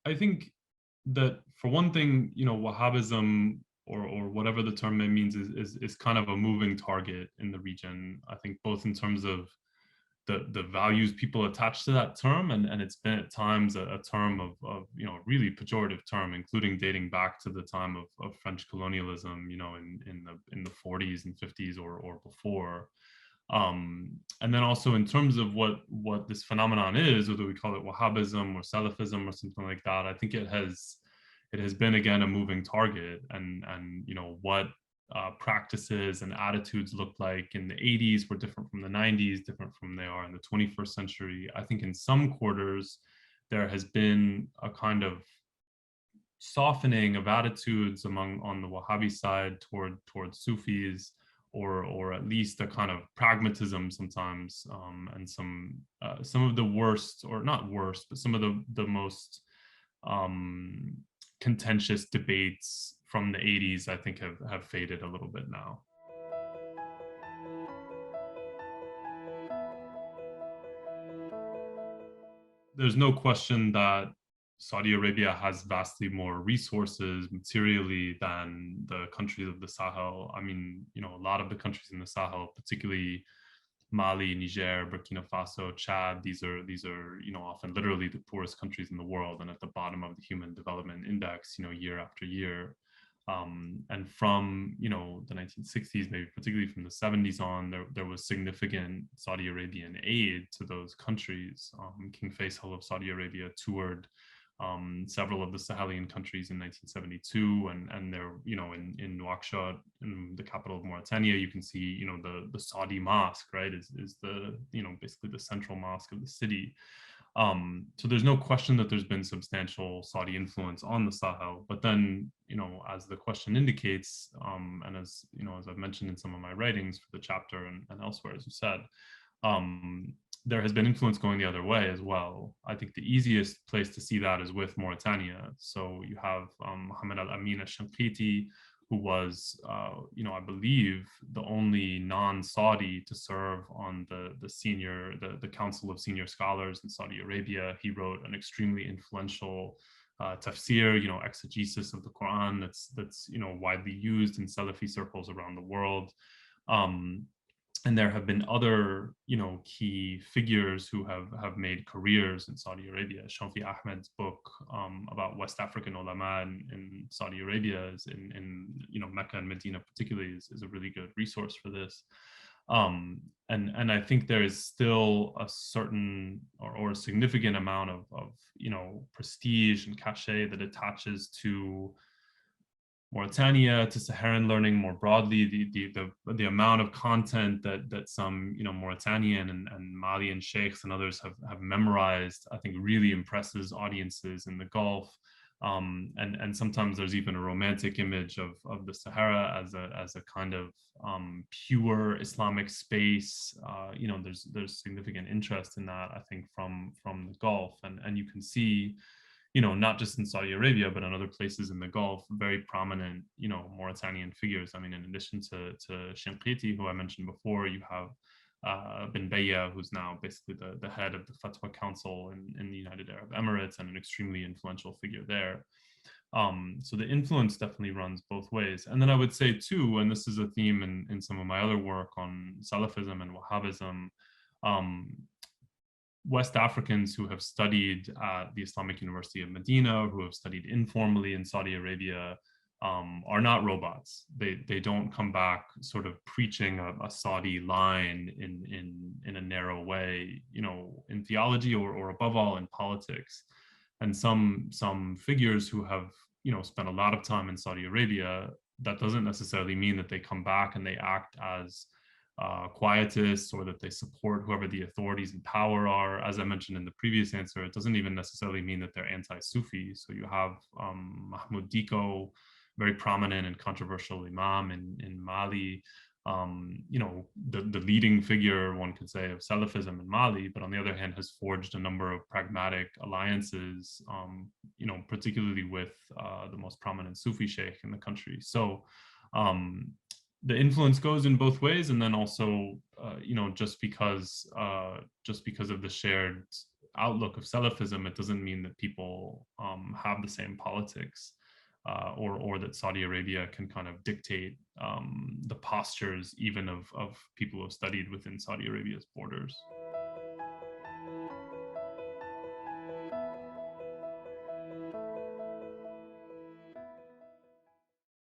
I think that for one thing, Wahhabism or whatever the term means is kind of a moving target in the region. I think both in terms of the values people attach to that term, and it's been at times a term of really pejorative term, including dating back to the time of French colonialism, in the 40s and 50s or before. And then also in terms of what this phenomenon is, whether we call it Wahhabism or Salafism or something like that, I think it has been again a moving target, and what practices and attitudes looked like in the 80s were different from the 90s, different from they are in the 21st century. I think in some quarters there has been a kind of softening of attitudes on the Wahhabi side toward Sufis, or at least a kind of pragmatism sometimes, and some of the worst, or not worst, but some of the most contentious debates from the 80s, I think have faded a little bit now. There's no question that Saudi Arabia has vastly more resources materially than the countries of the Sahel. I mean, a lot of the countries in the Sahel, particularly Mali, Niger, Burkina Faso, Chad, these are often literally the poorest countries in the world and at the bottom of the Human Development Index, year after year. And from the 1960s, maybe particularly from the 70s on, there was significant Saudi Arabian aid to those countries. King Faisal of Saudi Arabia toured several of the Sahelian countries in 1972, and there, in Nouakchott, in the capital of Mauritania, you can see, the Saudi mosque, right, is the, basically the central mosque of the city. So there's no question that there's been substantial Saudi influence on the Sahel. But then, as the question indicates, and as I've mentioned in some of my writings for the chapter and elsewhere, as you said, there has been influence going the other way as well. I think the easiest place to see that is with Mauritania. So you have Mohammed Al-Amin al-Shanqiti, who was, I believe, the only non-Saudi to serve on the Council of Senior Scholars in Saudi Arabia. He wrote an extremely influential tafsir, exegesis of the Quran that's widely used in Salafi circles around the world. And there have been other, key figures who have made careers in Saudi Arabia. Shafi Ahmed's book about West African ulama in Saudi Arabia is in Mecca and Medina particularly is a really good resource for this. And I think there is still a certain or a significant amount of prestige and cachet that attaches to Mauritania, to Saharan learning more broadly. The amount of content that some Mauritanian and Malian sheikhs and others have memorized, I think, really impresses audiences in the Gulf. And sometimes there's even a romantic image of the Sahara as a kind of pure Islamic space. There's significant interest in that, I think, from the Gulf, and you can see, not just in Saudi Arabia, but in other places in the Gulf, very prominent, Mauritanian figures. I mean, in addition to Shinqiti, who I mentioned before, you have bin Baya, who's now basically the head of the Fatwa Council in the United Arab Emirates and an extremely influential figure there. So the influence definitely runs both ways. And then I would say too, and this is a theme in some of my other work on Salafism and Wahhabism, West Africans who have studied at the Islamic University of Medina, who have studied informally in Saudi Arabia, are not robots. They don't come back sort of preaching a Saudi line in a narrow way, in theology or above all in politics. And some figures who have spent a lot of time in Saudi Arabia, that doesn't necessarily mean that they come back and they act as quietists, or that they support whoever the authorities in power are. As I mentioned in the previous answer, it doesn't even necessarily mean that they're anti-Sufi. So you have Mahmoud Diko, very prominent and controversial imam in Mali, the leading figure, one could say, of Salafism in Mali, but on the other hand has forged a number of pragmatic alliances, particularly with the most prominent Sufi sheikh in the country. So the influence goes in both ways, and then also, just because of the shared outlook of Salafism, it doesn't mean that people have the same politics, or that Saudi Arabia can kind of dictate the postures even of people who have studied within Saudi Arabia's borders.